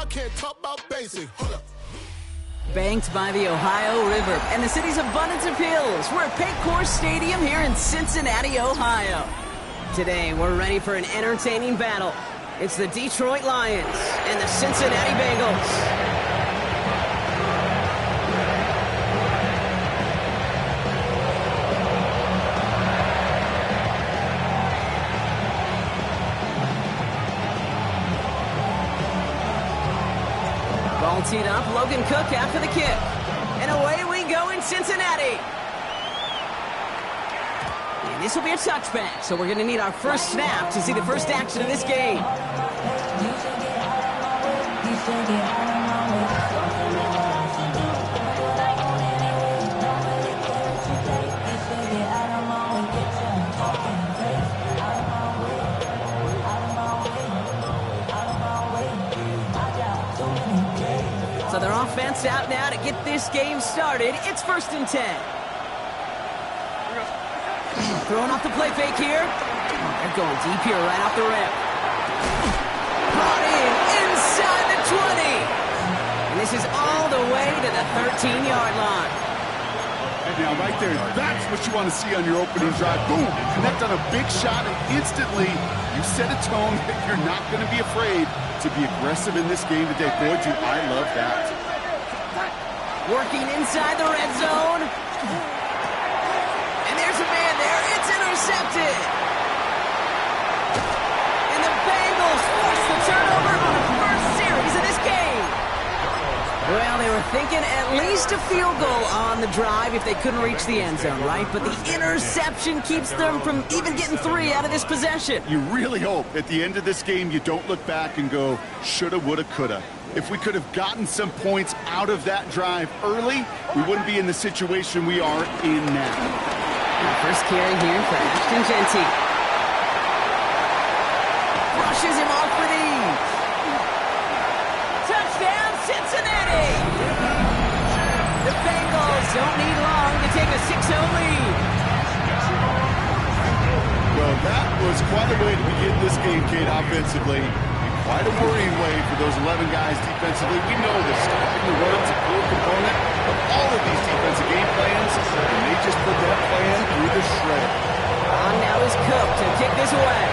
can't talk about basic. Hold up. Banked by the Ohio River and the city's abundance of hills. We're at Paycor Stadium here in Cincinnati, Ohio. Today, we're ready for an entertaining battle. It's the Detroit Lions and the Cincinnati Bengals. Ball teed up, Logan Cook after the kick. And away we go in Cincinnati. And this will be a touchback, so we're going to need our first snap to see the first action of this game. So their offense out now to get this game started. It's 1st and 10. Throwing off the play fake here. They're going deep here right off the rip. Brought in inside the 20. And this is all the way to the 13-yard line. And now right there, that's what you want to see on your opening drive. Boom! Connect on a big shot, and instantly you set a tone that you're not going to be afraid to be aggressive in this game today. Boy, do I love that. Working inside the red zone. And there's a man there. It's intercepted. And the Bengals force the turnover on the first series of this game. Well, they were thinking at least a field goal on the drive if they couldn't reach the end zone, right? But the interception keeps them from even getting 3 out of this possession. You really hope at the end of this game you don't look back and go, shoulda, woulda, coulda. If we could have gotten some points out of that drive early, we wouldn't be in the situation we are in now. First carry here for Ashton Genty. Brushes him off with ease. Touchdown, Cincinnati! The Bengals don't need long to take a 6-0 lead. Well, that was quite a way to begin this game, Kate, offensively. Quite a worrying way for those 11 guys defensively. We know that stopping the run is a core component of all of these defensive game plans, and they just put that plan through the shredder. On now is Cook to kick this away.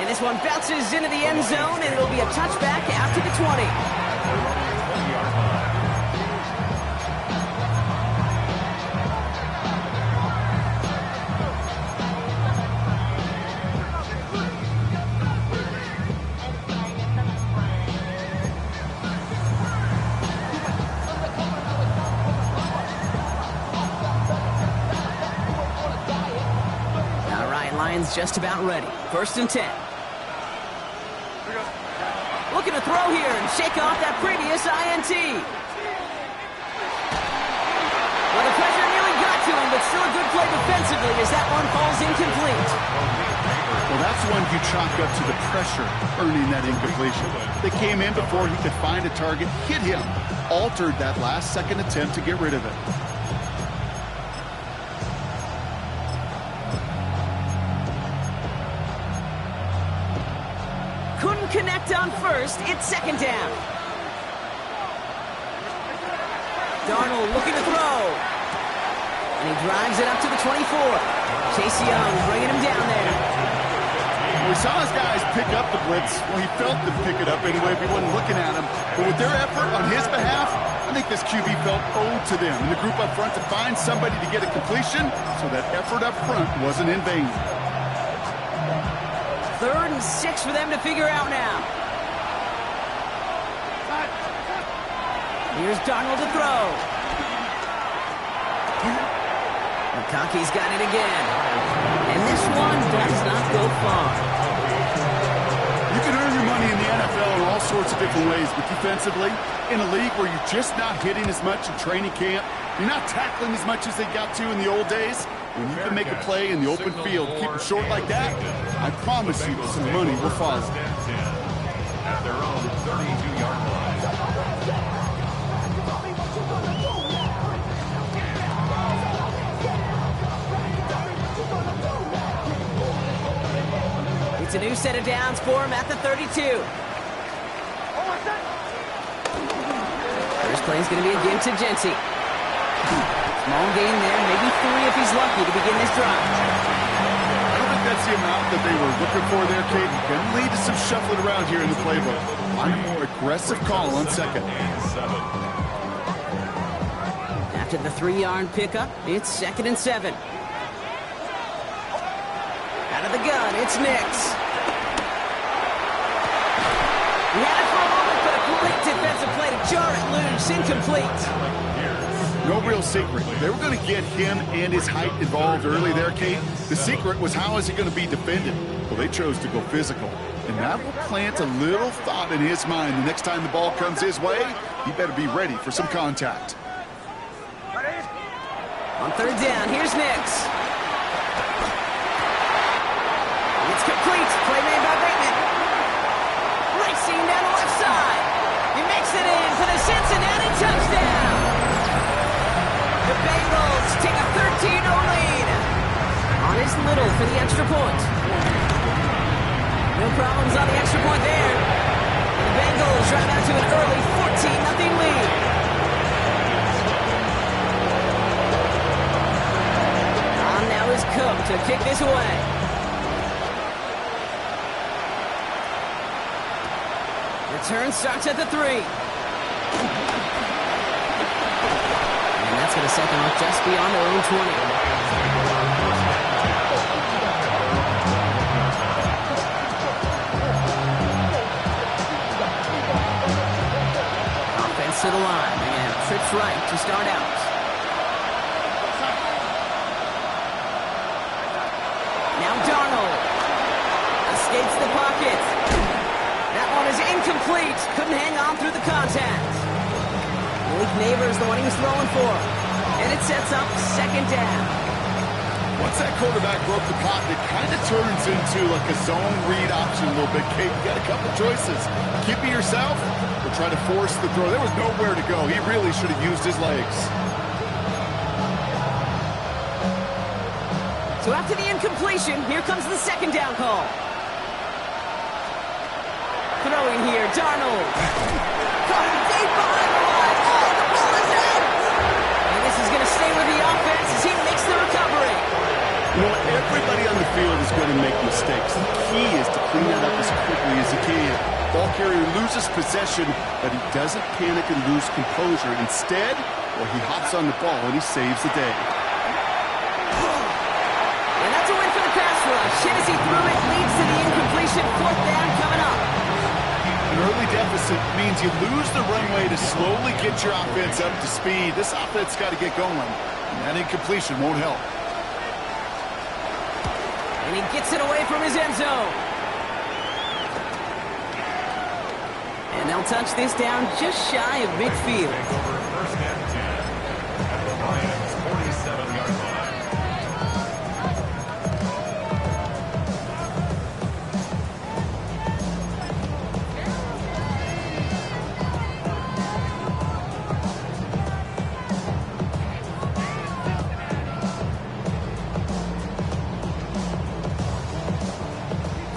And this one bounces into the end zone, and it'll be a touchback after the 20. Lions just about ready. 1st and 10. Looking to throw here and shake off that previous INT. Well, the pressure nearly got to him, but still a good play defensively as that one falls incomplete. Well, that's one you chalk up to the pressure earning that incompletion. They came in before he could find a target, hit him, altered that last-second attempt to get rid of it. Couldn't connect on first. It's 2nd down. Darnold looking to throw. And he drives it up to the 24. Chase Young bringing him down there. We saw his guys pick up the blitz. Well, he felt them pick it up anyway if he wasn't looking at him. But with their effort on his behalf, I think this QB felt owed to them and the group up front to find somebody to get a completion, so that effort up front wasn't in vain. 3rd and 6 for them to figure out now. Here's Darnold to throw. McConkey's got it again. And this one does not go far. You can earn your money in the NFL in all sorts of different ways, but defensively, in a league where you're just not hitting as much in training camp, you're not tackling as much as they got to in the old days, when you can make a play in the open field, keep it short like that, I promise you some money will follow. At their own 32-yard line. It's a new set of downs for him at the 32. First play is going to be a give to Genty. Small gain there, maybe 3 if he's lucky to begin this drive. I don't think that's the amount that they were looking for there, Kate. Can lead to some shuffling around here in the playbook. Find a more aggressive call on second. After the 3-yard pickup, it's 2nd and 7. Out of the gun, it's Nix. He had it for a moment, but a great defensive play to jar it loose. Incomplete. No real secret. They were going to get him and his height involved early there, Kate. The secret was how is he going to be defended? Well, they chose to go physical. And that will plant a little thought in his mind. The next time the ball comes his way, he better be ready for some contact. On 3rd down, here's Nix. It's complete. Play made by Bateman. Racing down the left side. He makes it in for the Cincinnati touchdown. The Bengals take a 13-0 lead. On his Little for the extra point. No problems on the extra point there. The Bengals drive out to an early 14-0 lead. On now is Cook to kick this away. Return starts at the 3. And that's going to set them up just beyond their own 20. Offense to the line. And trips right to start out. Now Darnold escapes the pocket. That one is incomplete. Couldn't hang on through the contact. Malik Neighbors the one he was throwing for. And it sets up 2nd down. Once that quarterback broke the pocket, it kind of turns into like a zone read option a little bit, Kate. You got a couple choices. Keep it yourself or try to force the throw. There was nowhere to go. He really should have used his legs. So after the incompletion, here comes the 2nd down call. Throwing here, Darnold. Caught deep behind the line. Oh, the ball is out! And this is going to stay with the offense as he makes the recovery. You know what? Everybody on the field is going to make mistakes. The key is to clean that up as quickly as he can. Ball carrier loses possession, but he doesn't panic and lose composure. Instead, well, he hops on the ball and he saves the day. And that's a win for the pass rush. Hit as he threw it, leads to the incompletion. 4th down coming up. An early deficit means you lose the runway to slowly get your offense up to speed. This offense got to get going, and that incompletion won't help. And he gets it away from his end zone. And they'll touch this down just shy of midfield. First and 10 at the Lions' 47-yard line.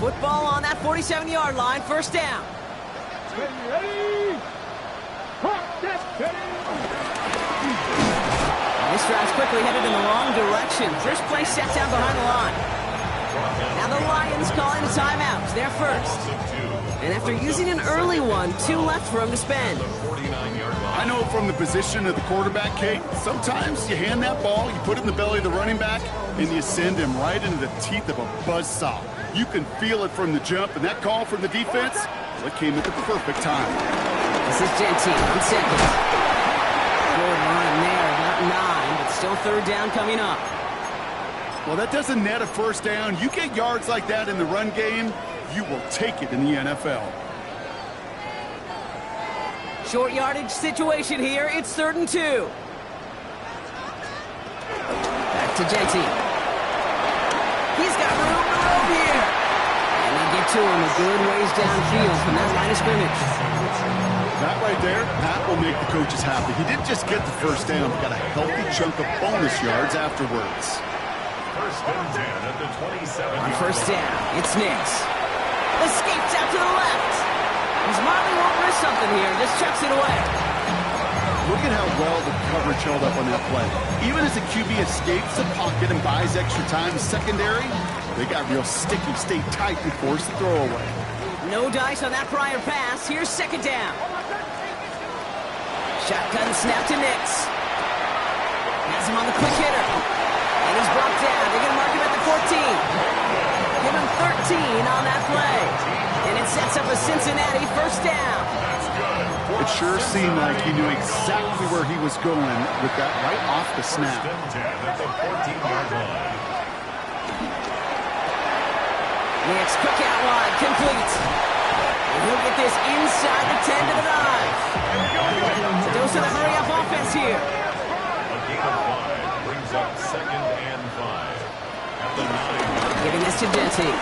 Football on that 47-yard line, 1st down. This drive's quickly headed in the wrong direction. First play set down behind the line. Now the Lions calling a timeout. They're first. And after using an early one, 2 left for him to spend. I know from the position of the quarterback, Kate, sometimes you hand that ball, you put it in the belly of the running back, and you send him right into the teeth of a buzzsaw. You can feel it from the jump, and that call from the defense, well, it came at the perfect time. This is Genty on 2nd. Good run there, about 9, but still 3rd down coming up. Well, that doesn't net a 1st down. You get yards like that in the run game, you will take it in the NFL. Short yardage situation here. It's 3rd and 2. Back to Genty. He's got room to roam here. And they get to him a good ways downfield from that line of scrimmage. That right there, that will make the coaches happy. He didn't just get the 1st down, but got a healthy chunk of bonus yards afterwards. First and 10 at the 27. On first down, it's Nix. Escapes out to the left. He's Marley won't miss something here. Just chucks it away. Look at how well the coverage held up on that play. Even as the QB escapes the pocket and buys extra time, secondary, they got real sticky, stay tight and force the throwaway. No dice on that prior pass. Here's second down. Shotgun snap to Nix. Has him on the quick hitter. And he's brought down. They're going to mark him at the 14. Give him 13 on that play. And it sets up a Cincinnati first down. It sure seemed like he knew exactly where he was going with that right off the snap. First and 10 at the 14-yard line. Nix, quick out wide, complete. And he'll get this inside the 10 to the 9. It's a dose of the hurry-up offense here. A gain of 5 brings up second and 5 at the 9. Giving this to Denty.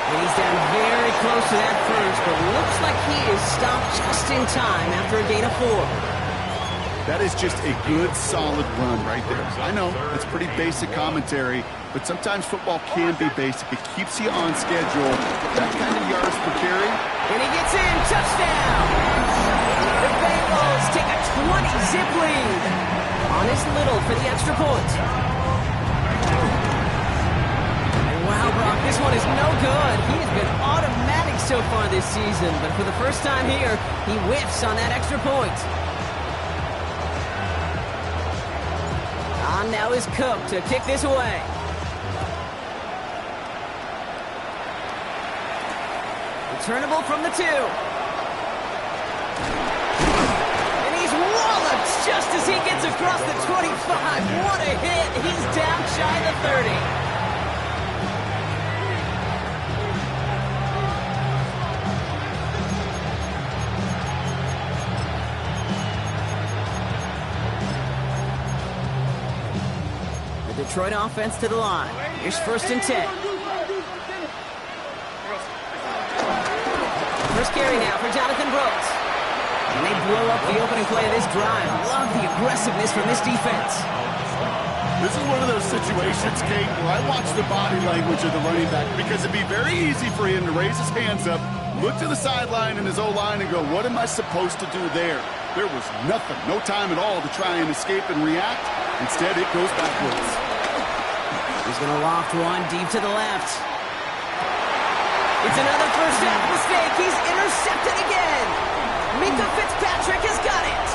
And he's down very close to that first, but looks like he is stopped just in time after a gain of 4. That is just a good, solid run right there. I know, it's pretty basic commentary, but sometimes football can be basic. It keeps you on schedule. That kind of yards per carry. And he gets in, touchdown! The Bengals take a 20-zip lead on his Little for the extra point. Wow, Brock, this one is no good. He has been automatic so far this season, but for the first time here, he whiffs on that extra point. On now is Cook to kick this away. Returnable from the 2. And he's walloped just as he gets across the 25. What a hit. He's down shy of the 30. Detroit offense to the line. Here's first and 10. First carry now for Jonathan Brooks. And they blow up the opening play of this drive. Love the aggressiveness from this defense. This is one of those situations, Kate, where I watch the body language of the running back because it'd be very easy for him to raise his hands up, look to the sideline in his O-line and go, what am I supposed to do there? There was nothing, no time at all to try and escape and react. Instead, it goes backwards. He's going to loft one deep to the left. It's another first down mistake. He's intercepted again. Minka Fitzpatrick has got it.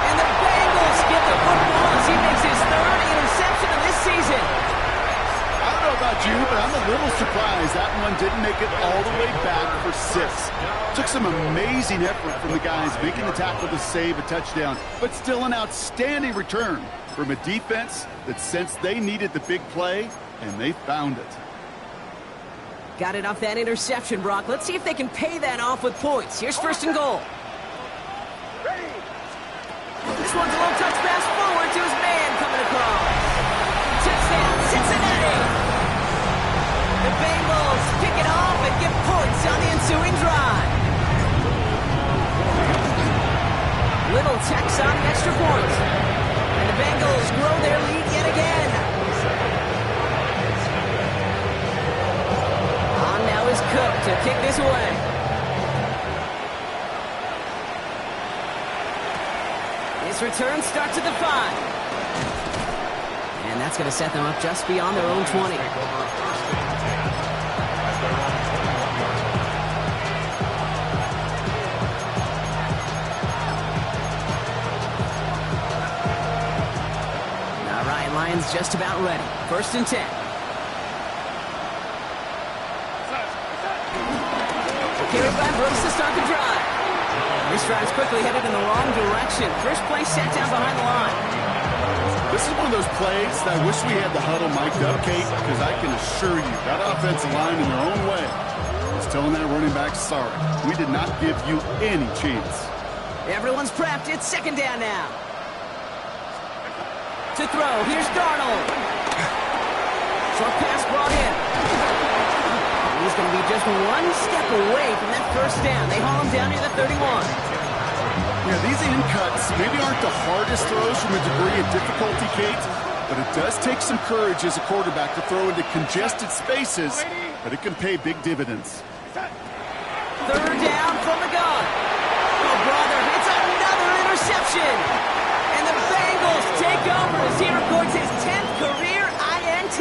And the Bengals get the football as he makes his 3rd interception of this season. I don't know about you, but I'm a little surprised that one didn't make it all the way back for 6. Took some amazing effort from the guys making the tackle to save a touchdown, but still an outstanding return from a defense that sensed they needed the big play, and they found it. Got it off that interception, Brock. Let's see if they can pay that off with points. Here's first and goal. This one's a little touch pass forward to his man coming across. Touchdown, Cincinnati! The Bengals pick it off and get points on the ensuing drive. Little tacks on an extra point. And the Bengals grow their lead yet again. On now is Cook to kick this away. This return starts at the 5. And that's going to set them up just beyond their own 20. Lions just about ready. First and 10. Carried by Brooks to start the drive. This drive's quickly headed in the wrong direction. First play set down behind the line. This is one of those plays that I wish we had the huddle mic'd up, Kate, because I can assure you that offensive line in their own way is telling that running back, sorry, we did not give you any chance. Everyone's prepped. It's second down now. To throw. Here's Darnold. Short pass brought in. He's going to be just one step away from that first down. They haul him down near the 31. Yeah, these in cuts maybe aren't the hardest throws from a degree of difficulty, Kate, but it does take some courage as a quarterback to throw into congested spaces, but it can pay big dividends. Third down from the gun. Oh, brother, it's another interception. And the Bengals take over as he records his 10th career INT.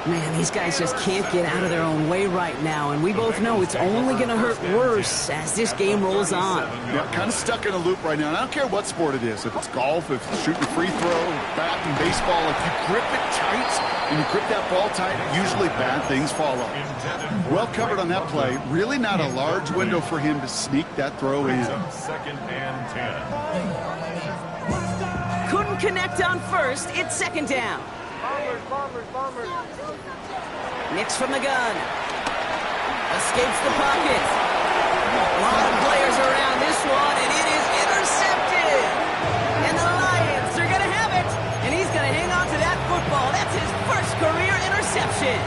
Man, these guys just can't get out of their own way right now, and we both know it's only going to hurt worse as this game rolls on. Yeah, kind of stuck in a loop right now, and I don't care what sport it is. If it's golf, if it's shooting a free throw, bat and baseball, if you grip it tight and you grip that ball tight, usually bad things follow. Well covered on that play. Really not a large window for him to sneak that throw in. Second and 10. Couldn't connect on first. It's second down. Bombers. Nix from the gun. Escapes the pocket. A lot of players around this one, and it is intercepted. And the Lions are going to have it. And he's going to hang on to that football. That's his first career interception.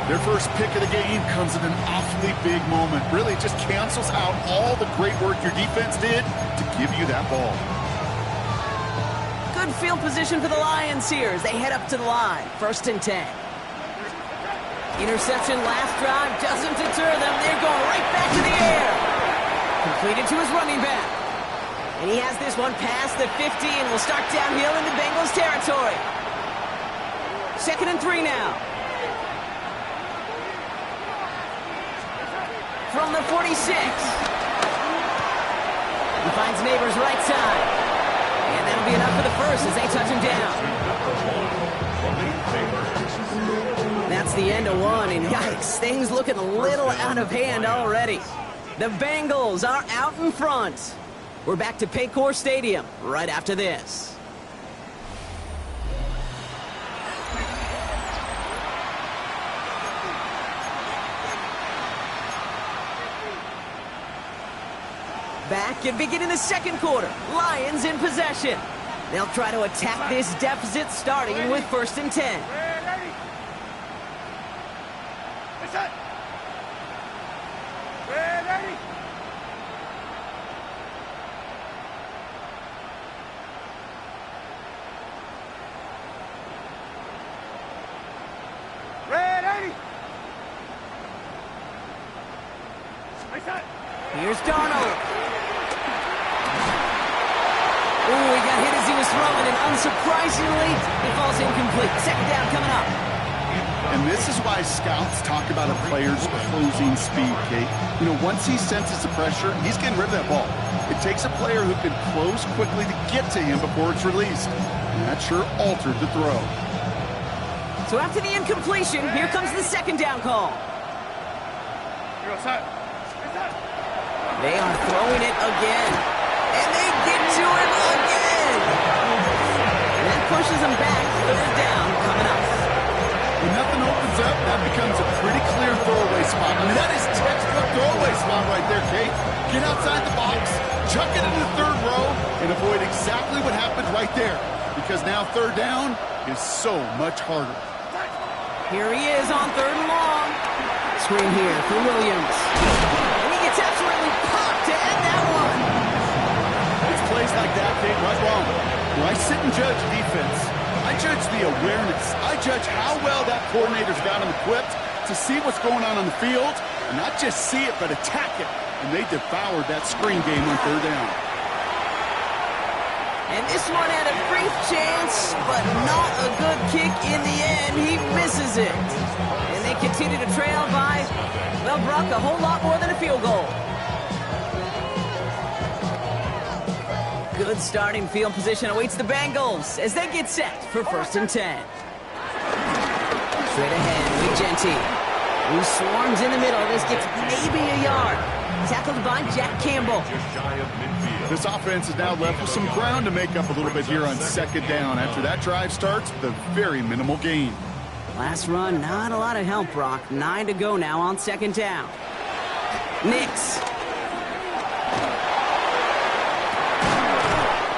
Their first pick of the game comes at an awfully big moment. Really just cancels out all the great work your defense did to give you that ball. Good field position for the Lions here as they head up to the line. First and 10. Interception last drive doesn't deter them. They're going right back to the air. Completed to his running back. And he has this one past the 50 and will start downhill into Bengals territory. Second and 3 now. From the 46. He finds Neighbors right side. And that'll be enough for the first as they touch him down. That's the end of one, and yikes, things looking a little out of hand already. The Bengals are out in front. We're back to Paycor Stadium right after this. Back and beginning the second quarter. Lions in possession. They'll try to attack this deficit starting with first and 10. Here's Darnold. Ooh, he got hit as he was throwing, and unsurprisingly, it falls incomplete. Second down coming up. And this is why scouts talk about a player's closing speed, Kate. You know, once he senses the pressure, he's getting rid of that ball. It takes a player who can close quickly to get to him before it's released. And that sure altered the throw. So after the incompletion, here comes the second down call. They are throwing it again. And they get to him again. And that pushes him back. Third down coming up. When nothing opens up, that becomes a pretty clear throwaway spot. I mean, that is textbook throwaway spot right there, Kate. Get outside the box, chuck it into the third row, and avoid exactly what happened right there. Because now third down is so much harder. Here he is on third and long. Screen here for Williams. And he gets absolutely popped to end that one. It's plays like that, Kate, right wrong. When I sit and judge defense, I judge the awareness. I judge how well that coordinator's got him equipped to see what's going on the field, and not just see it, but attack it. And they devoured that screen game on third down. And this one had a brief chance, but not a good kick in the end. He misses it. And they continue to trail by, well, Brock, a whole lot more than a field goal. Good starting field position awaits the Bengals as they get set for first and 10. Straight ahead with Genty, who swarms in the middle. This gets maybe a yard. Tackled by Jack Campbell. Just shy of midfield. This offense is now left with some ground to make up a little bit here on second down. After that drive starts, the very minimal gain. Last run, not a lot of help, Brock. 9 to go now on second down. Nix.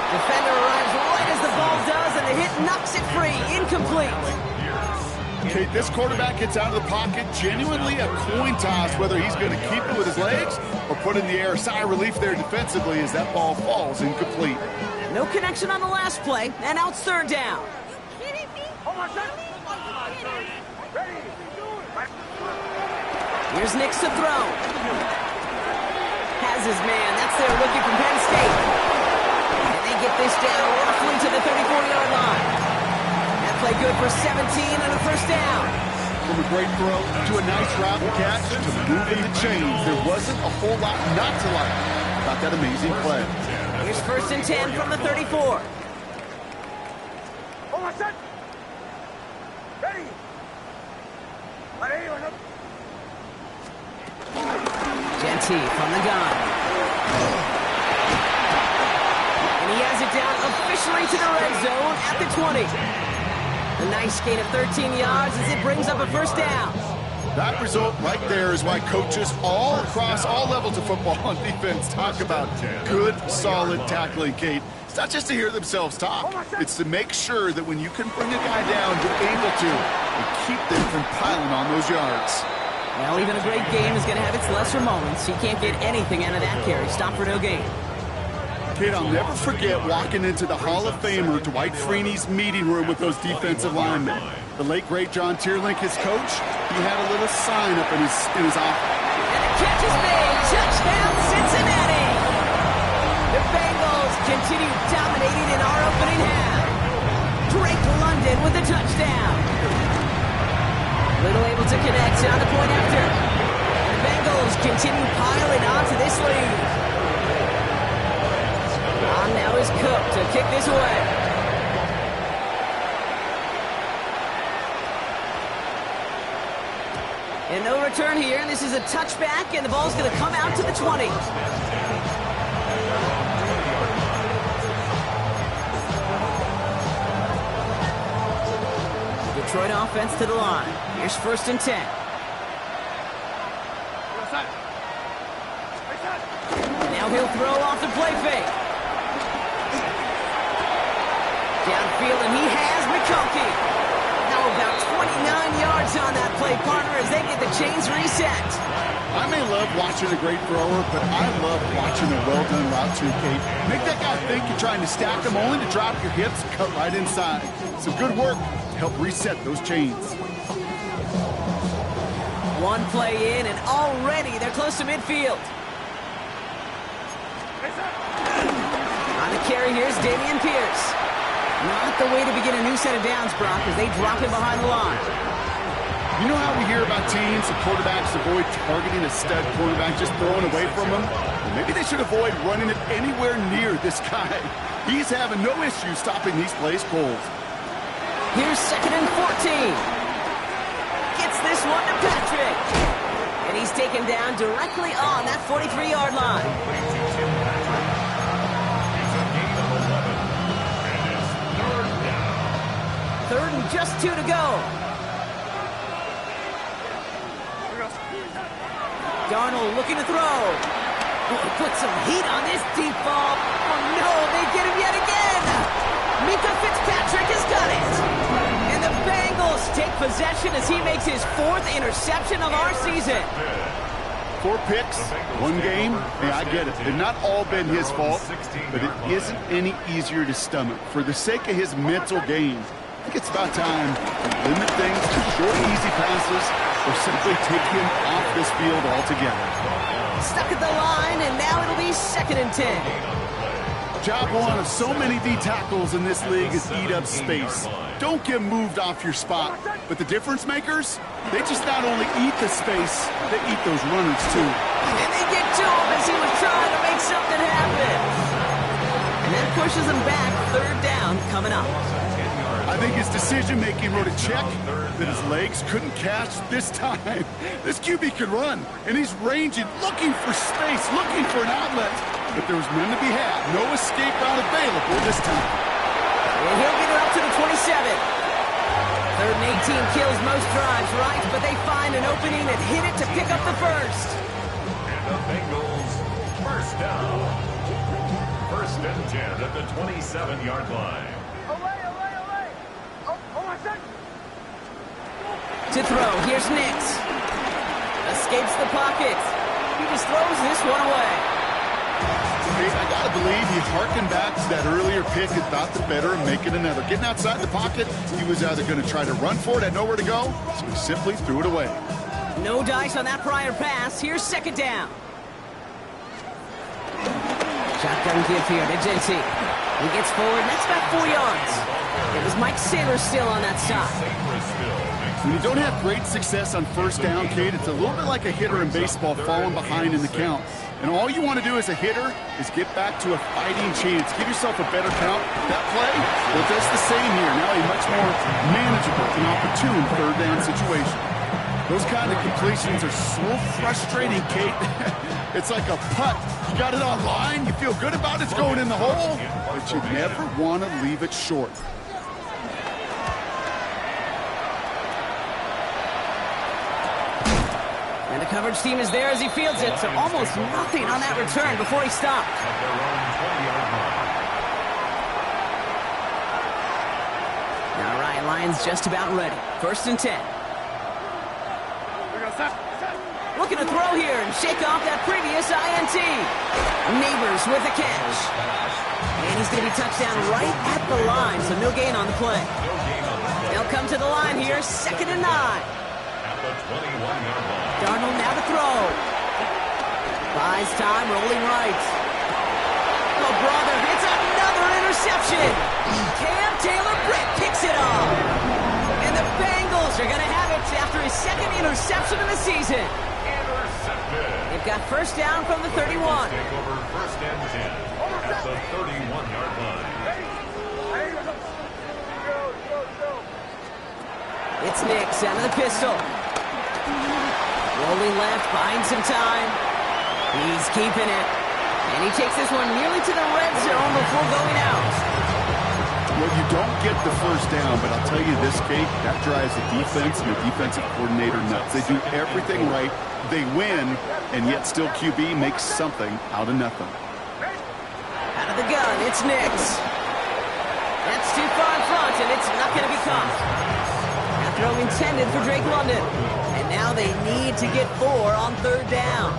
Defender arrives right as the ball does, and the hit knocks it free. Incomplete. Kate, this quarterback gets out of the pocket, genuinely a coin toss whether he's going to keep it with his legs or put it in the air. Sigh of relief there defensively as that ball falls incomplete. No connection on the last play, and now it's third down. Here's Nix to throw. Has his man. That's their rookie from Penn State. And they get this down roughly to the 34-yard line. That play good for 17 and a first down. From a great throw to a nice route and catch to moving the chains, there wasn't a whole lot not to like about that amazing play. Here's first and 10 from the 34. Genty from the gun. And he has it down officially to the red zone at the 20. A nice gain of 13 yards as it brings up a first down. That result right there is why coaches all across all levels of football and defense talk about good, solid tackling, Kate. It's not just to hear themselves talk. It's to make sure that when you can bring a guy down, you're able to and keep them from piling on those yards. Well, even a great game is going to have its lesser moments. You can't get anything out of that carry. Stop for no gain. Kid, I'll never forget walking into the Hall of Famer Dwight Freeney's meeting room with those defensive linemen. The late, great John Tierlink, his coach, he had a little sign up in his office. And the catch is made. Touchdown, Cincinnati! The Bengals continue dominating in our opening half. Drake London with the touchdown. Little able to connect on the point after. The Bengals continue piling onto this lead. On now is Cook to kick this away. And no return here. This is a touchback, and the ball's going to come out to the 20. Detroit offense to the line. Here's first and 10. Now he'll throw off the play fake. Downfield, and he has McConkey. Now about 29 yards on that play, partner, as they get the chains reset. I may love watching a great thrower, but I love watching a well-done route too, Kate. Make that guy think you're trying to stack him, only to drop your hips and cut right inside. Some good work to help reset those chains. One play in, and already they're close to midfield. On the carry, here's Dameon Pierce. Not the way to begin a new set of downs, Brock, as they drop him behind the line. You know how we hear about teams and quarterbacks avoid targeting a stud quarterback, just throwing away from him? Well, maybe they should avoid running it anywhere near this guy. He's having no issue stopping these plays cold. Here's second and 14. Gets this one to Patrick. And he's taken down directly on that 43-yard line. Third and just 2 to go. Darnold looking to throw. He put some heat on this deep ball. Oh no, they get him yet again. Mika Fitzpatrick has got it. And the Bengals take possession as he makes his 4th interception of our season. 4 picks, 1 game. Hey, I get it. They've not all been his fault, but it isn't any easier to stomach. For the sake of his mental game, I think it's about time to limit things to short, easy passes or simply take him off this field altogether. Stuck at the line, and now it'll be second and 10. Job one of so many D tackles in this league is eat up space. Don't get moved off your spot. But the difference makers, they just not only eat the space, they eat those runners too. And they get to him as he was trying to make something happen. And that pushes him back. Third down coming up. I think his decision-making wrote a check that his legs couldn't catch this time. This QB can run, and he's ranging, looking for space, looking for an outlet. But there was none to be had. No escape route available this time. And he'll get it up to the 27. Third and 18 kills most drives, right? But they find an opening and hit it to pick up the first. And the Bengals first down. First and 10 at the 27-yard line. To throw, here's Nix. Escapes the pocket. He just throws this one away. I gotta believe he harkened back to that earlier pick and thought the better of making another. Getting outside the pocket, he was either going to try to run for it, had nowhere to go, so he simply threw it away. No dice on that prior pass. Here's second down. Shotgun give here to JT. He gets forward, and that's about 4 yards. It was Mike Saylor still on that side. When you don't have great success on first down, Kate, it's a little bit like a hitter in baseball falling behind in the count. And all you want to do as a hitter is get back to a fighting chance. Give yourself a better count. That play, well, that's the same here. Now a much more manageable and opportune third down situation. Those kind of completions are so frustrating, Kate. It's like a putt. You got it on line. You feel good about it. It's going in the hole. But you never want to leave it short. And the coverage team is there as he fields it, so almost nothing on that return before he stopped. All right, Lions just about ready. 1st and 10. Looking to throw here and shake off that previous INT. Neighbors with the catch. And he's going to be touchdown right at the line, so no gain on the play. They'll come to the line here, 2nd and 9. Darnold now to throw. Buys time, rolling right. Oh, brother, it's another interception. Cam Taylor-Britt picks it off. And the Bengals are going to have it after his 2nd interception of the season. They've got first down from the 31. Take over 1st and 10 at the 31-yard line. It's Nix out of the pistol. Rolling left, buying some time. He's keeping it. And he takes this one nearly to the red zone before going out. Well, you don't get the first down, but I'll tell you this, Kate, that drives the defense and the defensive coordinator nuts. They do everything right. They win, and yet still QB makes something out of nothing. Out of the gun, it's Nix. That's too far in front, and it's not going to be caught. That throw intended for Drake London. And now they need to get 4 on 3rd down.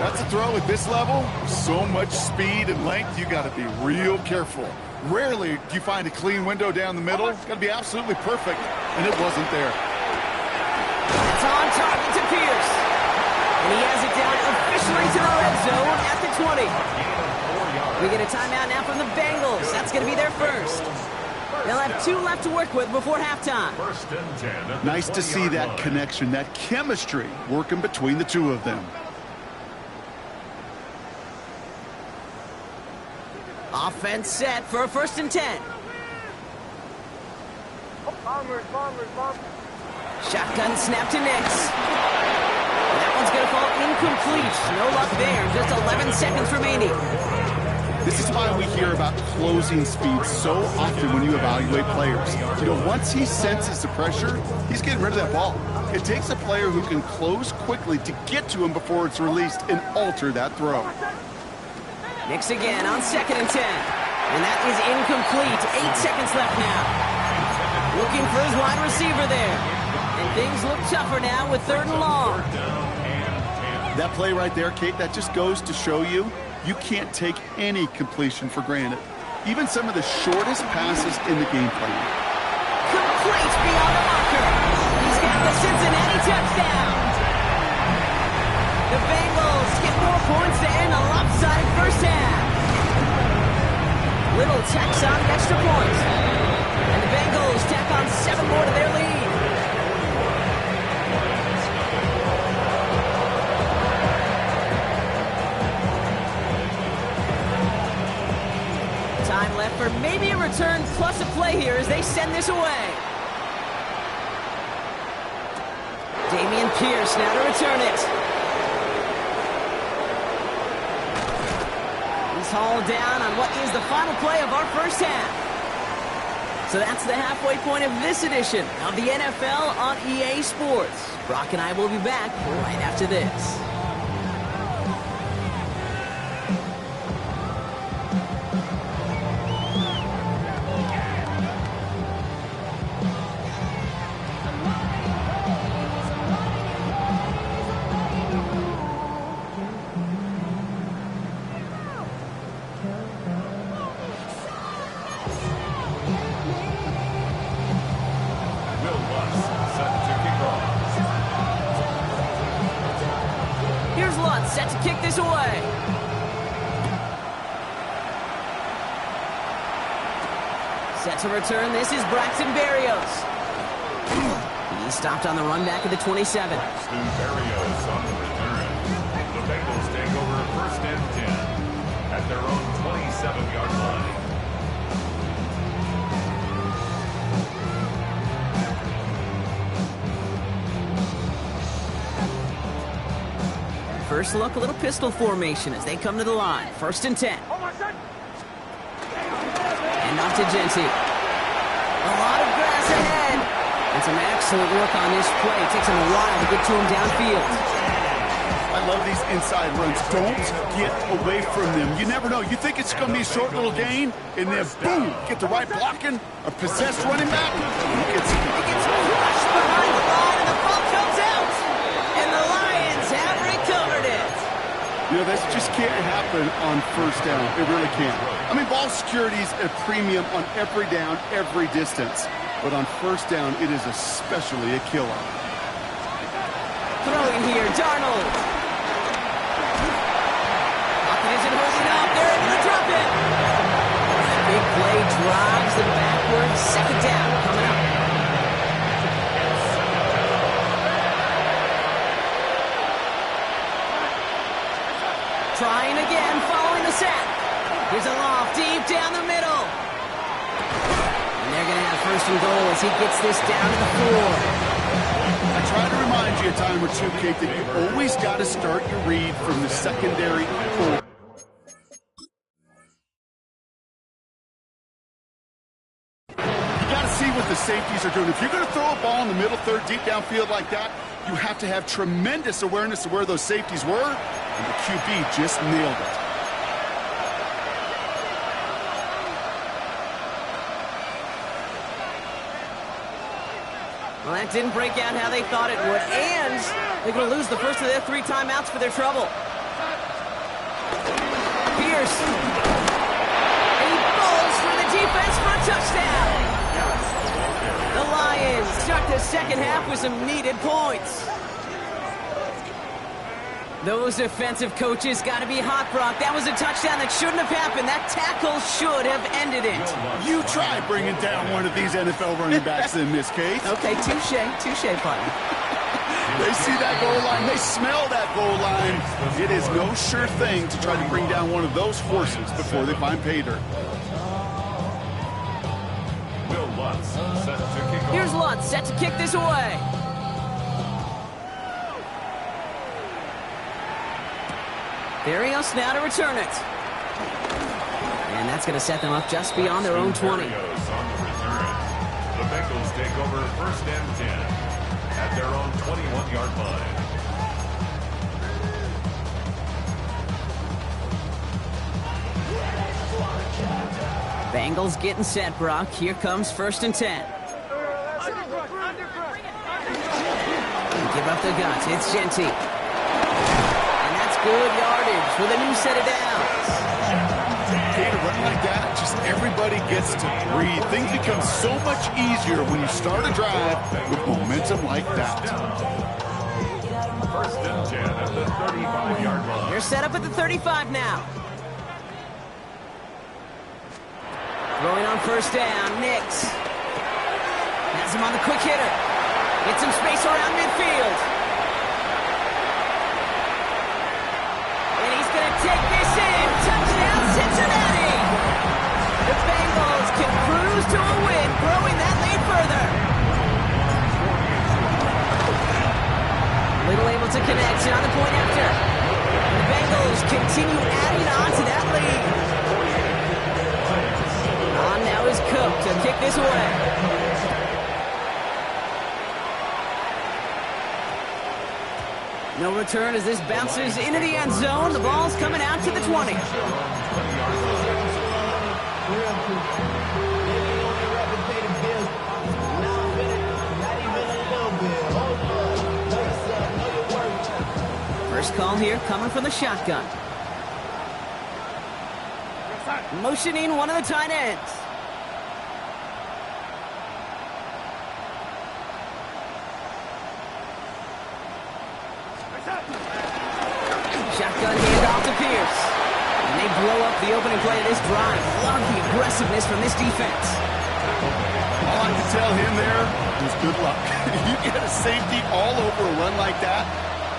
That's a throw at this level. So much speed and length, you got to be real careful. Rarely do you find a clean window down the middle. It's got to be absolutely perfect, and it wasn't there. It's on target to Pierce. And he has it down officially to the red zone at the 20. We get a timeout now from the Bengals. That's going to be their first. They'll have 2 left to work with before halftime. 1st and 10. Nice to see that connection, that chemistry working between the two of them. Offense set for a 1st and 10. Bombers. Shotgun snap to Nix. That one's going to fall incomplete. No luck there. Just 11 seconds remaining. This is why we hear about closing speed so often when you evaluate players. You know, once he senses the pressure, he's getting rid of that ball. It takes a player who can close quickly to get to him before it's released and alter that throw. Nix again on 2nd and 10. And that is incomplete. 8 seconds left now. Looking for his wide receiver there. And things look tougher now with 3rd and long. That play right there, Kate, that just goes to show you can't take any completion for granted. Even some of the shortest passes in the game plan. Complete beyond the marker. He's got the Cincinnati touchdown. The Bengals get more points to end a lopsided first half. Little tacks on the extra point. And the Bengals tack on 7 more to their lead. Time left for maybe a return plus a play here as they send this away. Dameon Pierce now to return it. He's hauled down on what is the final play of our first half. So that's the halfway point of this edition of the NFL on EA Sports. Brock and I will be back right after this. Lutz set to kick off. Here's Lutz set to kick this away. Set to return. This is Braxton Berrios. He stopped on the run back at the 27. Braxton Berrios on the return. The Bengals take over first and 10 at their own 27-yard line. First look, a little pistol formation as they come to the line. First and 10. And off to Genty. A lot of grass ahead. And some excellent work on this play. It takes him a while to get to him downfield. I love these inside runs. Don't get away from them. You never know. You think it's going to be a short little gain, and then boom, get the right blocking, a possessed running back. He gets crushed behind the line, and the ball comes out. And the Lions have recovered it. You know, this just can't happen on first down. It really can't. I mean, ball security is a premium on every down, every distance. But on first down, it is especially a killer. Throwing here, Darnold. Lockett isn't holding up. They're able to drop it. That big play drives them backwards. Second down coming up. Trying again, following the sack. Here's a loft deep down the middle. And they're going to have first and goal as he gets this down to the floor. I try to remind you a time or two, Kate, that you always got to start your read from the secondary forward. You got to see what the safeties are doing. If you're going to throw a ball in the middle third, deep downfield like that, you have to have tremendous awareness of where those safeties were, and the QB just nailed it. Well, that didn't break out how they thought it would, and they're going to lose the first of their 3 timeouts for their trouble. Pierce. He bowls through the defense for a touchdown. The Lions start the second half with some needed points. Those defensive coaches got to be hot, Brock. That was a touchdown that shouldn't have happened. That tackle should have ended it. You try bringing down one of these NFL running backs in this case. Okay, touche, partner. They see that goal line. They smell that goal line. It is no sure thing to try to bring down one of those horses before they find pay dirt. Will Lutz set to kick off. Here's Lutz set to kick this away. Berrios now to return it. And that's going to set them up just beyond their own 20. Berrios on the return. The Bengals take over first and 10 at their own 21-yard line. Bengals getting set, Brock. Here comes first and 10. Give up the guts. It's Genty. Good yardage with a new set of downs. Hey, to run like that, just everybody gets to breathe. Things become so much easier when you start a drive with momentum like that. First and 10 at the 35-yard line. They're set up at the 35 now. Throwing on first down, Nix. Has him on the quick hitter. Gets some space around midfield. Take this in. Touchdown, Cincinnati. The Bengals can cruise to a win, growing that lead further. Little able to connect on the point after. The Bengals continue adding on to that lead. On now is Cook to kick this away. No return as this bounces into the end zone. The ball's coming out to the 20. First call here coming from the shotgun. Motioning one of the tight ends. Shotgun handoff to Pierce. And they blow up the opening play of this drive. Love the aggressiveness from this defense. All I can tell him there was good luck. You get a safety all over a run like that,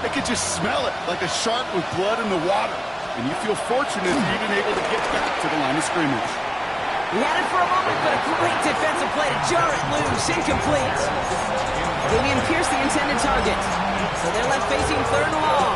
they could just smell it like a shark with blood in the water. And you feel fortunate even able to get back to the line of scrimmage. He had it for a moment, but a great defensive play to jar it loose. Incomplete. Damian Pierce, the intended target. So they're left facing third and long.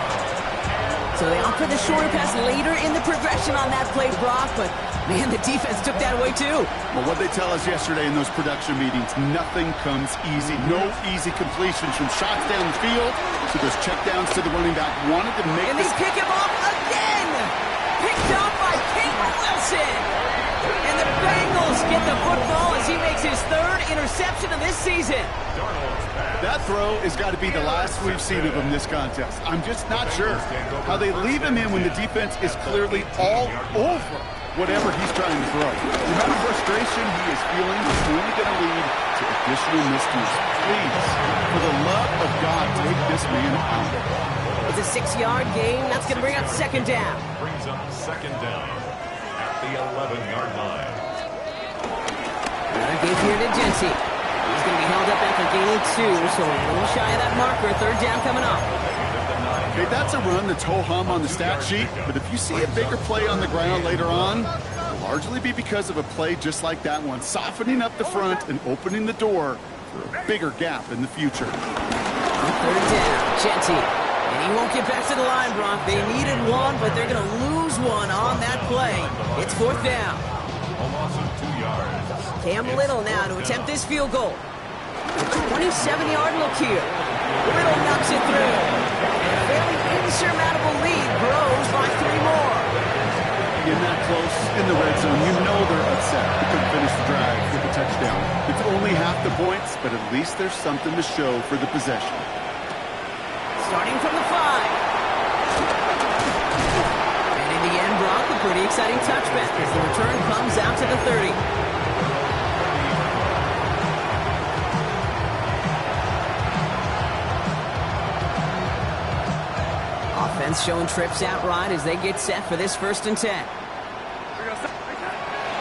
So they opt for the shorter pass later in the progression on that play, Brock, but man, the defense took that away too. Well, what they tell us yesterday in those production meetings, nothing comes easy. No easy completions from shots down the field. So those checkdowns to the running back wanted to make and they pick him off again! Picked up by Peyton Wilson! And the Bengals get the football as he makes his third interception of this season. That throw has got to be the last we've seen of him this contest. I'm just not sure how they leave him in when the defense is clearly all over whatever he's trying to throw. The amount of frustration he is feeling is only going to lead to additional miscues. Please, for the love of God, take this man out. It's a 6-yard gain. That's going to bring up second down. Brings up second down at the 11-yard line. Another give here to Genty. He's going to be held up after gaining 2, so a little shy of that marker. Third down coming up. Okay, that's a run that's ho-hum on the stat sheet, but if you see a bigger play on the ground later on, it'll largely be because of a play just like that one, softening up the front and opening the door for a bigger gap in the future. Third down, Genty. And he won't get back to the line, Brock. They needed one, but they're going to lose one on that play. It's fourth down. A loss of 2 yards. Cam Little now to attempt this field goal. 27-yard look here. Little knocks it through. A fairly insurmountable lead grows by 3 more. Getting that close in the red zone, you know they're upset. They couldn't finish the drive with a touchdown. It's only half the points, but at least there's something to show for the possession. Starting from the 5. And in the end, Brock, a pretty exciting touchback as the return comes out to the 30. Offense showing trips out right as they get set for this 1st and 10.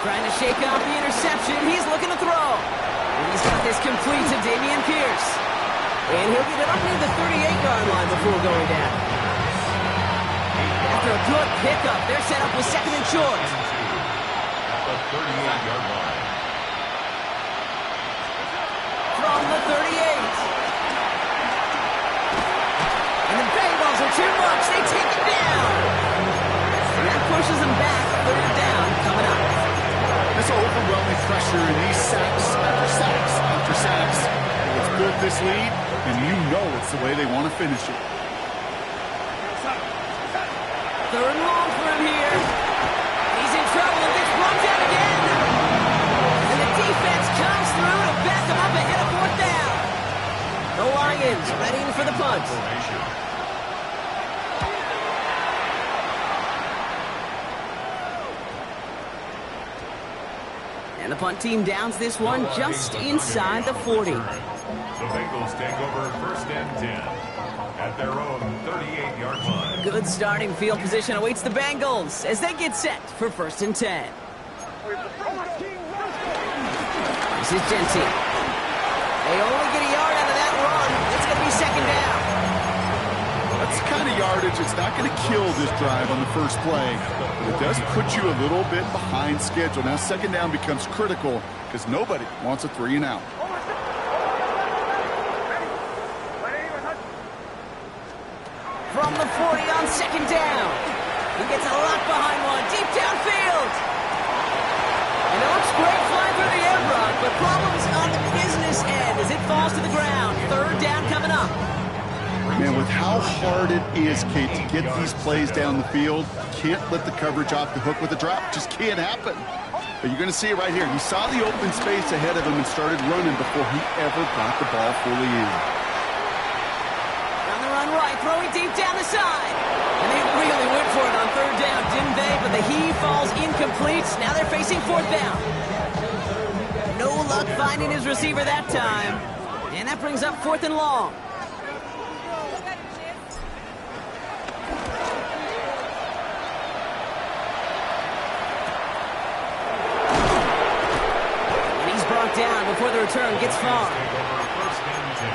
Trying to shake off the interception. He's looking to throw. And he's got this complete to Damian Pierce. And he'll get it up near the 38-yard line before going down. After a good pickup, they're set up with second and short. At the 38-yard line. From the 38. And the Bengals are too much. They take him down. And that pushes them back. Third down coming up. This overwhelming pressure and these sacks after sacks after sacks. It's built this lead, and you know it's the way they want to finish it. Third and long for him here. He's in trouble and gets run down again. And the defense comes through to back him up ahead of fourth down. The Lions ready for the punt. And the punt team downs this one just inside the 40. The Bengals take over 1st and 10 at their own 38-yard line. Good starting field position awaits the Bengals as they get set for 1st and 10. This is Genty. They only get a yard out of that run. It's going to be second down. That's the kind of yardage it's not going to kill this drive on the first play. But it does put you a little bit behind schedule. Now second down becomes critical because nobody wants a 3 and out. From the 40 on second down. He gets a lot behind one. Deep downfield. And it looks great flying through the air, Brock, but problems on the business end as it falls to the ground. Third down coming up. Man, with how hard it is, Kate, to get these plays down the field, you can't let the coverage off the hook with a drop. It just can't happen. But you're going to see it right here. He saw the open space ahead of him and started running before he ever got the ball fully in. On the run right, throwing deep down the side. And they really went for it on third down, didn't they? But the heave falls incomplete. Now they're facing fourth down. No luck finding his receiver that time. And that brings up 4th and long. brought down before the return gets far. Take over first and 10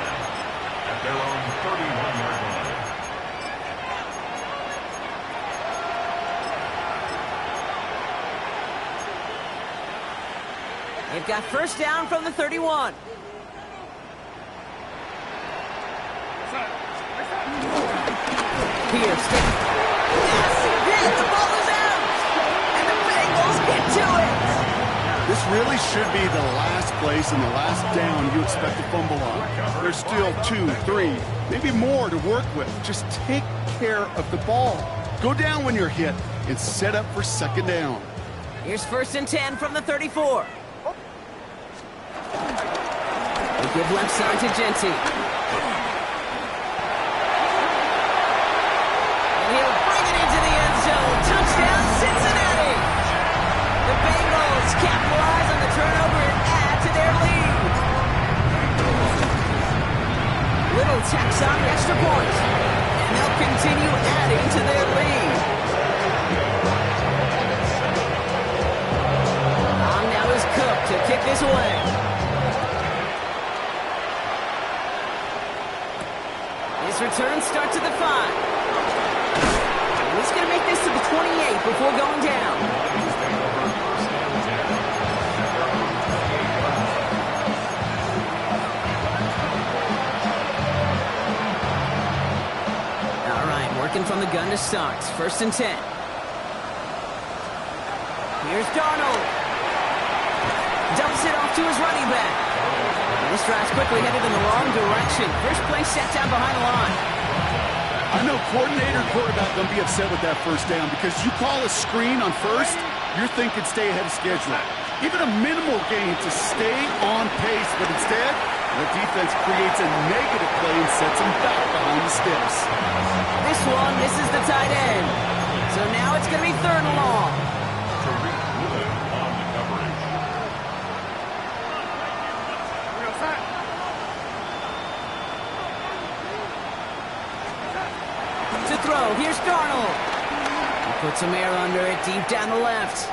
at their own 31-yard line. They've got first down from the 31. Pierce. Massive hit. The ball is out. And the Bengals get to it. This really should be the last place and the last down you expect to fumble on. There's still 2, 3, maybe more to work with. Just take care of the ball. Go down when you're hit and set up for second down. Here's first and 10 from the 34. They give left side to Genty. And he'll bring it into the end zone. Touchdown, Cincinnati. The Bengals capitalize on the turnover and add to their lead. Little tacks on the extra point. And they'll continue adding to their lead. On now is Cook to kick this away. Return starts at the 5. And he's going to make this to the 28 before going down. All right, working from the gun to start. First and 10. Here's Darnold. Dumps it off to his running back. This drive's quickly headed in the wrong direction. First play set down behind the line. I know coordinator and quarterback going to be upset with that first down because you call a screen on first, you're thinking stay ahead of schedule. Even a minimal gain to stay on pace, but instead, the defense creates a negative play and sets him back behind the sticks. This one misses the tight end. So now it's going to be third and long. Here's Darnold. He puts some air under it, deep down the left.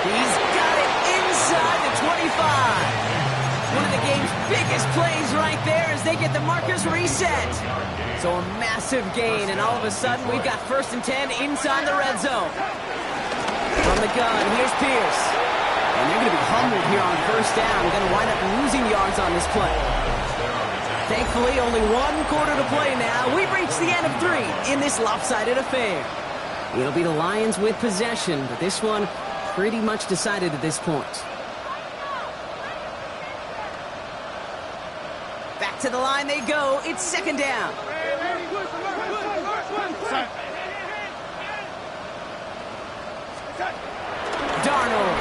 He's got it inside the 25. One of the game's biggest plays right there as they get the markers reset. So a massive gain, and all of a sudden we've got first and 10 inside the red zone. From the gun, here's Pierce. And they're going to be humbled here on first down. We're going to wind up losing yards on this play. Thankfully, only one quarter to play now. We've reached the end of 3 in this lopsided affair. It'll be the Lions with possession, but this one pretty much decided at this point. Back to the line they go. It's second down. Darnold.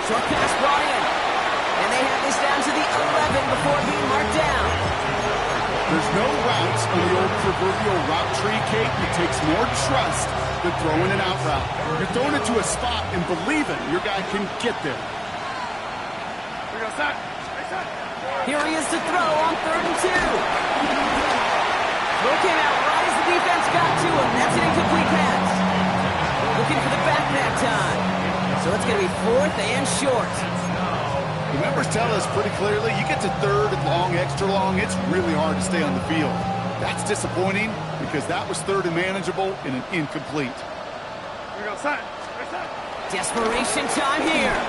Short pass brought in. And they have this down to the 11 before being marked down. There's no routes on the old proverbial route tree, Kate. It takes more trust than throwing an out route. You're throwing it to a spot and believing your guy can get there. Here he is to throw on third and 2. Throw came out right as the defense got to him. That's an incomplete pass. Looking for the back that time. So it's going to be fourth and short. The members tell us pretty clearly, you get to third and long, extra long, it's really hard to stay on the field. That's disappointing because that was third and manageable and an incomplete. Desperation time here.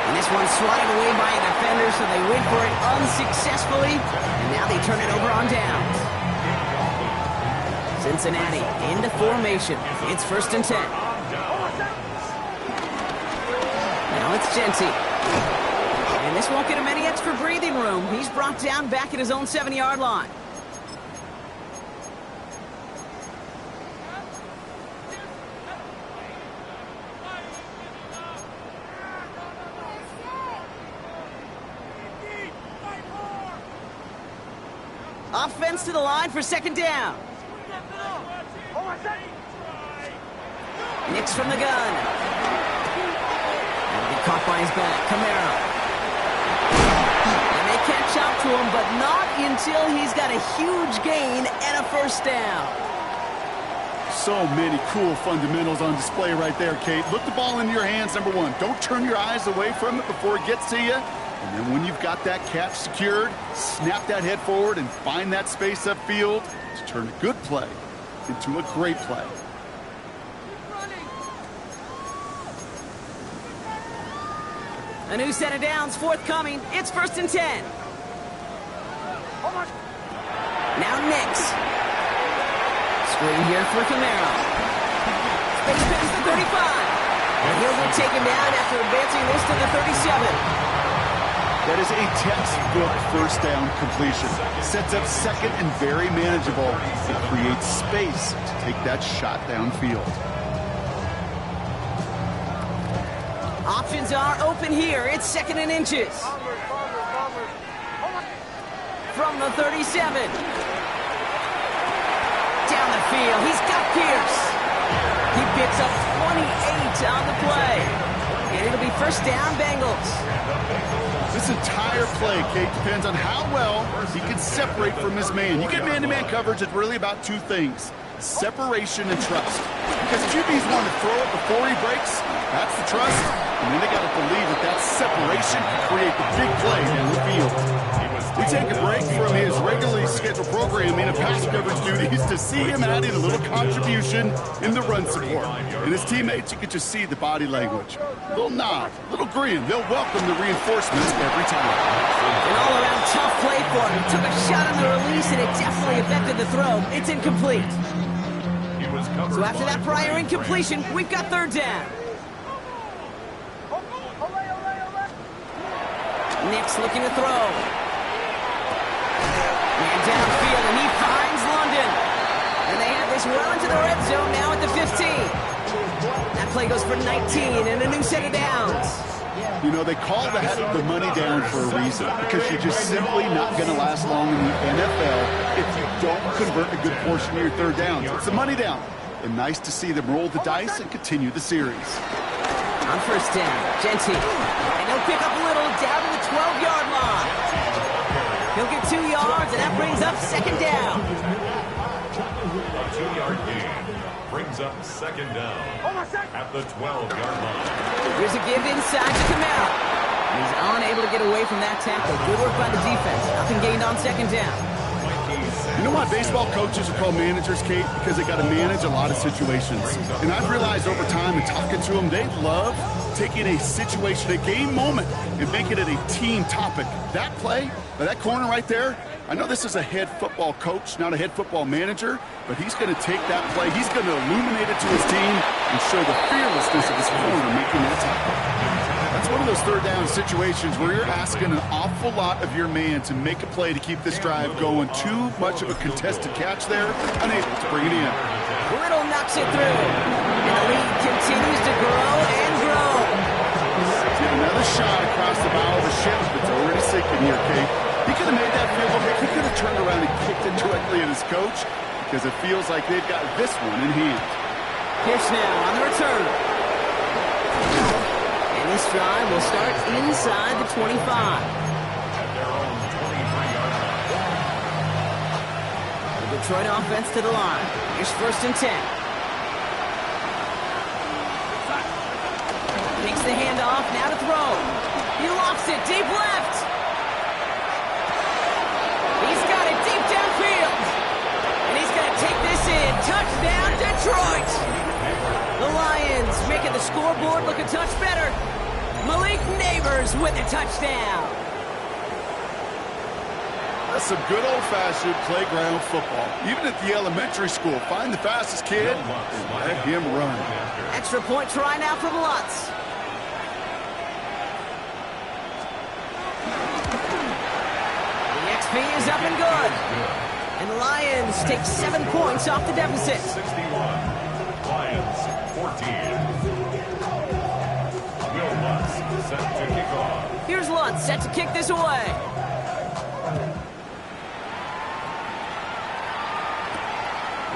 And this one's swatted away by a defender, so they went for it unsuccessfully. And now they turn it over on downs. Cincinnati into formation. It's first and 10. Now it's Genty. And this won't get him any extra breathing room. He's brought down back at his own 7-yard line. Offense to the line for second down. Nix from the gun. That'll be caught by his back. Camaro. And they catch up to him, but not until he's got a huge gain and a first down. So many cool fundamentals on display right there, Kate. Look the ball into your hands, number one. Don't turn your eyes away from it before it gets to you. And then when you've got that catch secured, snap that head forward and find that space upfield to turn a good play into a great play. A new set of downs forthcoming. It's 1st and 10. Now Nix. Screen here for Camaro. Space pins the 35. And he'll be taken down after advancing this to the 37. That is a textbook first down completion. Sets up second and very manageable. It creates space to take that shot downfield. Options are open here. It's 2nd and inches. From the 37. Down the field. He's got Pierce. He picks up 28 on the play. And it'll be 1st down, Bengals. This entire play, Kate, depends on how well he can separate from his man. You get man-to-man coverage, it's really about two things: separation and trust. Because QBs want to throw it before he breaks. That's the trust. And then they got to believe that that separation can create the big play down the field. We take a break from his regularly scheduled programming and pass coverage duties to see him adding a little contribution in the run support. And his teammates, you can just see the body language. A little nod, a little grin. They'll welcome the reinforcements every time. An all-around tough play for him. Took a shot on the release, and it definitely affected the throw. It's incomplete. So after that prior incompletion, we've got 3rd down. Nix looking to throw. Man downfield, and he finds London. And they have this well into the red zone now at the 15. That play goes for 19 and a new set of downs. You know, they call that the money down for a reason, because you're just simply not going to last long in the NFL if you don't convert a good portion of your 3rd downs. It's a money down. And nice to see them roll the dice and continue the series. On 1st down, Gentile. And he'll pick up a little down to the 12-yard line. He'll get 2 yards, and that brings up 2nd down. A 2-yard gain brings up 2nd down at the 12-yard line. Here's a give inside to Camaro. He's unable to get away from that tackle. Good work by the defense. Nothing gained on 2nd down. You know why baseball coaches are called managers, Kate? Because they got to manage a lot of situations. And I've realized over time in talking to them, they love taking a situation, a game moment, and making it a team topic. That play, by that corner right there, I know this is a head football coach, not a head football manager, but he's going to take that play, he's going to illuminate it to his team and show the fearlessness of his corner making that tackle. That's one of those 3rd down situations where you're asking an awful lot of your man to make a play to keep this drive going. Too much of a contested catch there, unable to bring it in. Little knocks it through, and the lead continues to grow and grow. Get another shot across the bow of the ship, but it's already sinking here, Kate. He could have made that field goal. He could have turned around and kicked it directly at his coach, because it feels like they've got this one in hand. Pierce now on the return. And this drive will start inside the 25. The Detroit offense to the line. Here's 1st and 10. Takes the handoff, now to throw. He lofts it deep left. He's got it deep downfield. And he's going to take this in. Touchdown, Detroit. The Lions making the scoreboard look a touch better. Malik Neighbors with a touchdown. That's some good old-fashioned playground football. Even at the elementary school, find the fastest kid and let him run. Extra point try now from Lutz. The XP is up and good. And the Lions take 7 points off the deficit. 61. Lions 14. Will Lutz set to kick off. Here's Lutz set to kick this away.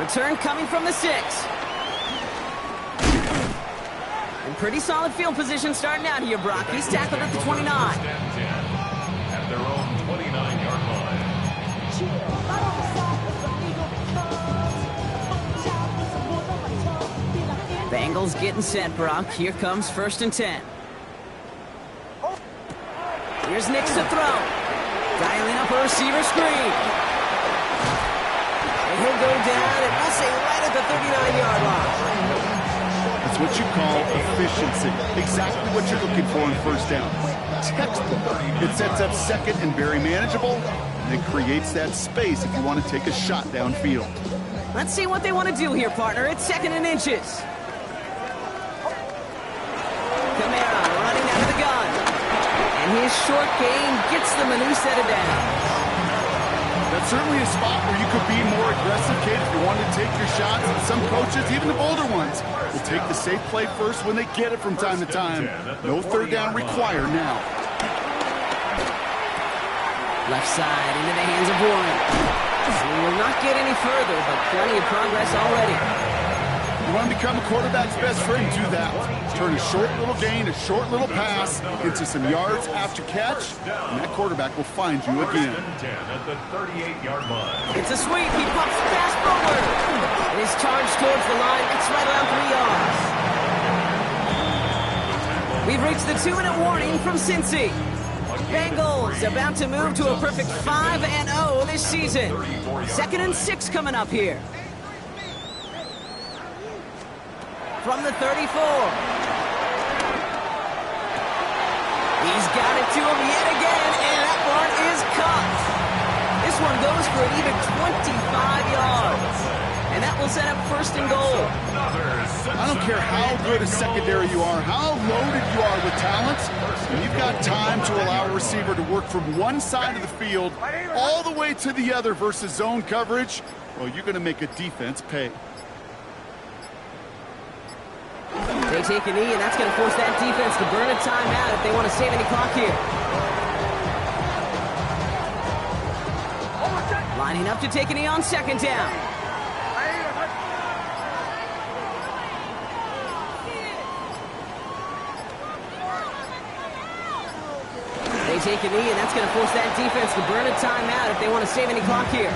Return coming from the 6. And pretty solid field position starting out here, Brock. He's tackled at the 29. At their own 29-yard line. Bengals getting set, Brock. Here comes 1st and 10. Here's Nix to throw. Dialing up a receiver screen. And he'll go down, and we'll say right at the 39-yard line. That's what you call efficiency. Exactly what you're looking for in 1st down. Textbook. It sets up 2nd and very manageable, and then creates that space if you want to take a shot downfield. Let's see what they want to do here, partner. It's 2nd and inches. Kamara running out of the gun. And his short gain gets them a new set of downs. That's certainly a spot where you could be more aggressive, kid, if you want to take your shots. And some coaches, even the bolder ones, will take the safe play first when they get it from time to time. No 3rd down required now. Left side into the hands of Warren. We will not get any further, but plenty of progress already. You want to become a quarterback's best friend, do that. Turn a short little gain, a short little pass into some yards after catch, and that quarterback will find you again. At the 38-yard line. It's a sweep. He pops the pass forward. And his charge towards the line. It's right around 3 yards. We've reached the 2-minute warning from Cincy. Bengals about to move to a perfect 5-0 this season. 2nd and 6 coming up here. From the 34. He's got it to him yet again, and that one is caught. This one goes for an even 25 yards. And that will set up 1st and goal. I don't care how good a secondary you are, how loaded you are with talent, when you've got time to allow a receiver to work from one side of the field all the way to the other versus zone coverage, well, you're going to make a defense pay. They take a knee, and that's going to force that defense to burn a timeout if they want to save any clock here. Lining up to take a knee on 2nd down. They take a knee, and that's going to force that defense to burn a timeout if they want to save any clock here.